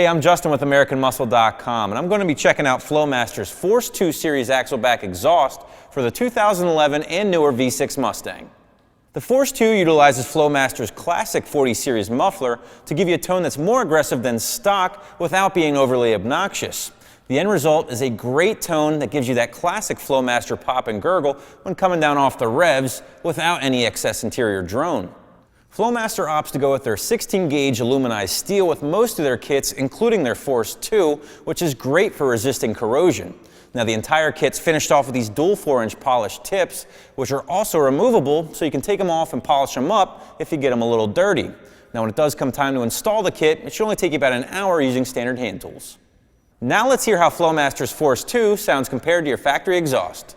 Hey, I'm Justin with AmericanMuscle.com, and I'm going to be checking out Flowmaster's Force II Series Axle-Back exhaust for the 2011 and newer V6 Mustang. The Force II utilizes Flowmaster's classic 40 series muffler to give you a tone that's more aggressive than stock without being overly obnoxious. The end result is a great tone that gives you that classic Flowmaster pop and gurgle when coming down off the revs without any excess interior drone. Flowmaster opts to go with their 16-gauge aluminized steel with most of their kits, including their Force II, which is great for resisting corrosion. Now, the entire kit's finished off with these dual 4-inch polished tips, which are also removable, so you can take them off and polish them up if you get them a little dirty. Now, when it does come time to install the kit, it should only take you about an hour using standard hand tools. Now let's hear how Flowmaster's Force II sounds compared to your factory exhaust.